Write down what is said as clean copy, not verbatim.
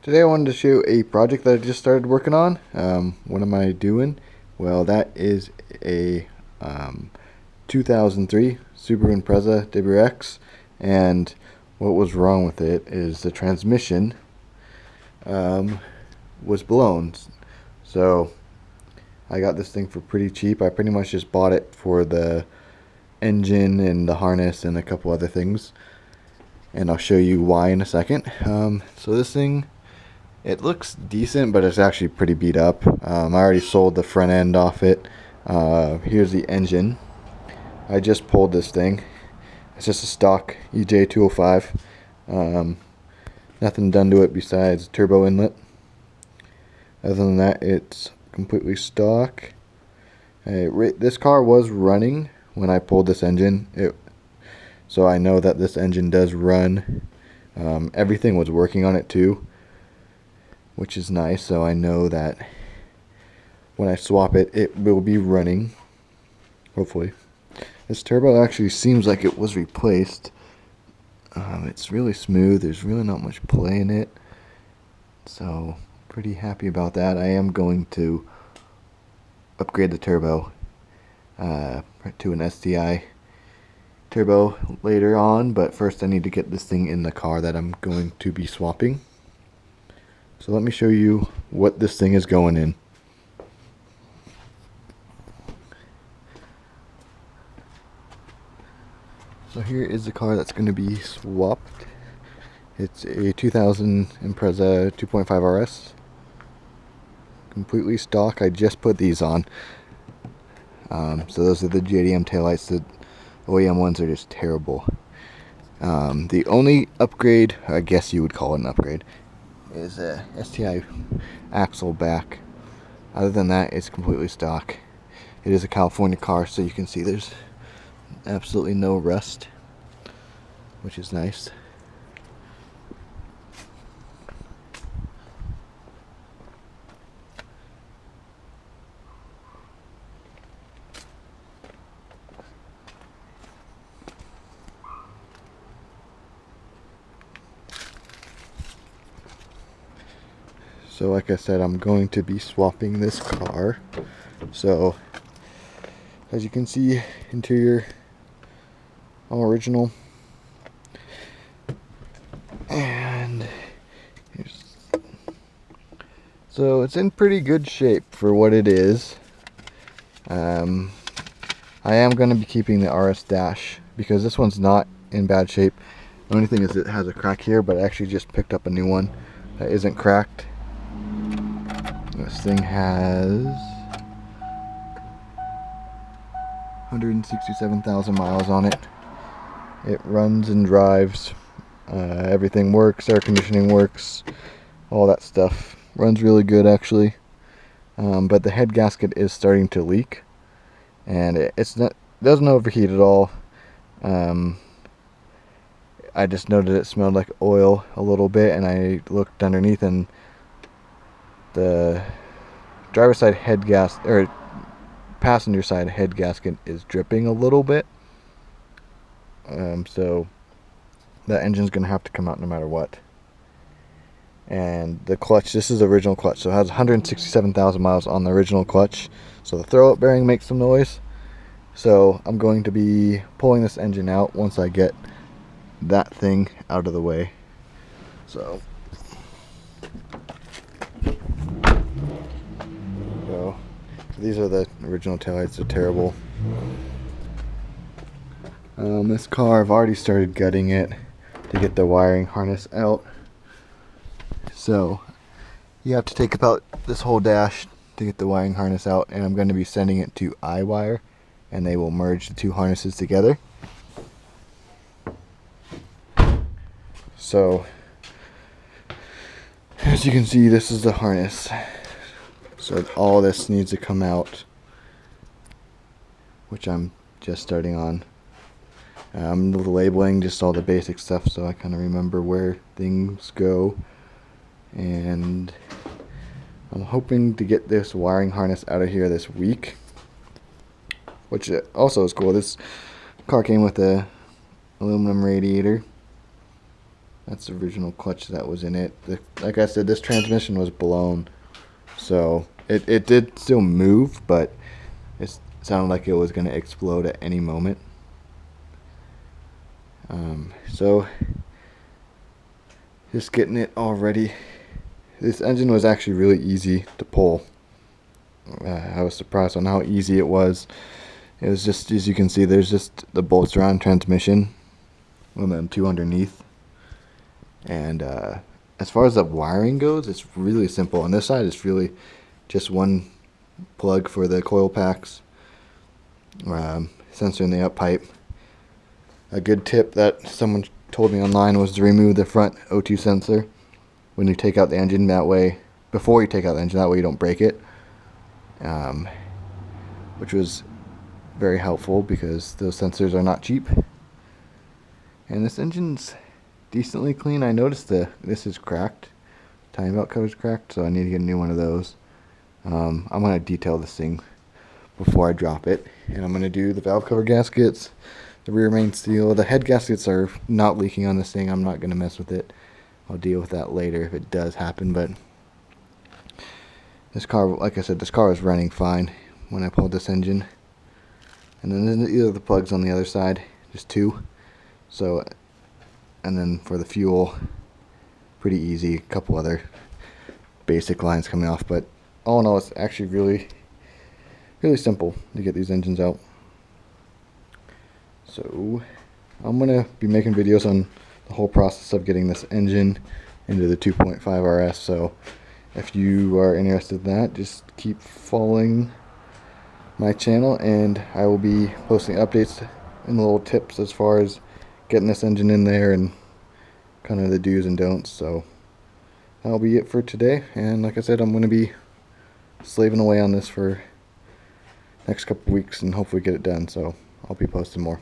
Today I wanted to show a project that I just started working on. What am I doing? Well, that is a 2003 Subaru Impreza WX, and what was wrong with it is the transmission was blown. So I got this thing for pretty cheap. I pretty much just bought it for the engine and the harness and a couple other things, and I'll show you why in a second. So this thing, it looks decent, but it's actually pretty beat up. I already sold the front end off it. Here's the engine. I just pulled this thing. It's just a stock Ej205. Nothing done to it besides turbo inlet. Other than that, it's completely stock. This car was running when I pulled this engine, so I know that this engine does run. Everything was working on it too, which is nice, so I know that when I swap it, it will be running, hopefully. This turbo actually seems like it was replaced. It's really smooth, there's really not much play in it, so pretty happy about that. I am going to upgrade the turbo to an STI turbo later on, but first I need to get this thing in the car that I'm going to be swapping. So let me show you what this thing is going in. So here is the car that's going to be swapped. It's a 2000 Impreza 2.5 RS. Completely stock. I just put these on. So those are the JDM taillights. The OEM ones are just terrible. The only upgrade, I guess you would call it an upgrade, is a STI axle back. Other than that, it's completely stock. It is a California car, so you can see there's absolutely no rust, which is nice. So like I said, I'm going to be swapping this car. So as you can see, interior all original, and so it's in pretty good shape for what it is. I am going to be keeping the RS dash because this one's not in bad shape. The only thing is it has a crack here, but I actually just picked up a new one that isn't cracked. This thing has 167,000 miles on it. It runs and drives. Everything works, air conditioning works, all that stuff. Runs really good actually. But the head gasket is starting to leak, and it doesn't overheat at all. I just noted it smelled like oil a little bit, and I looked underneath, and the driver's side head or passenger side head gasket is dripping a little bit. So that engine's gonna have to come out no matter what. And the clutch, this is the original clutch, so it has 167,000 miles on the original clutch, so the throw-up bearing makes some noise. So I'm going to be pulling this engine out once I get that thing out of the way. So these are the original taillights. They're terrible. This car, I've already started gutting it to get the wiring harness out. So you have to take about this whole dash to get the wiring harness out, and I'm going to be sending it to iWire, and they will merge the two harnesses together. So as you can see, this is the harness. So all this needs to come out, which I'm just starting on. The labeling, just all the basic stuff, so I kind of remember where things go. And I'm hoping to get this wiring harness out of here this week, which also is cool. This car came with a aluminum radiator, That's the original clutch that was in it. Like I said, this transmission was blown, so it did still move, but it sounded like it was going to explode at any moment. So just getting it all ready. This engine was actually really easy to pull. I was surprised on how easy it was. It was just, as you can see, there's just the bolts around transmission and then two underneath. And as far as the wiring goes, it's really simple. On this side, it's really just one plug for the coil packs, sensor in the up pipe. A good tip that someone told me online was to remove the front O2 sensor when you take out the engine. That way, before you take out the engine, that way you don't break it. Which was very helpful because those sensors are not cheap. And this engine's decently clean. I noticed this is cracked. Timing belt cover's cracked, so I need to get a new one of those. I'm going to detail this thing before I drop it. And I'm going to do the valve cover gaskets, the rear main seal. The head gaskets are not leaking on this thing. I'm not going to mess with it. I'll deal with that later if it does happen. But this car, like I said, this car was running fine when I pulled this engine. And then these are the plugs on the other side, just two. So, and then for the fuel, pretty easy. A couple other basic lines coming off, but all in all, it's actually really simple to get these engines out. So I'm gonna be making videos on the whole process of getting this engine into the 2.5 RS. So if you are interested in that, just keep following my channel, and I will be posting updates and little tips as far as getting this engine in there and kind of the do's and don'ts. So that'll be it for today, and like I said, I'm going to be slaving away on this for next couple weeks and hopefully get it done. So I'll be posting more.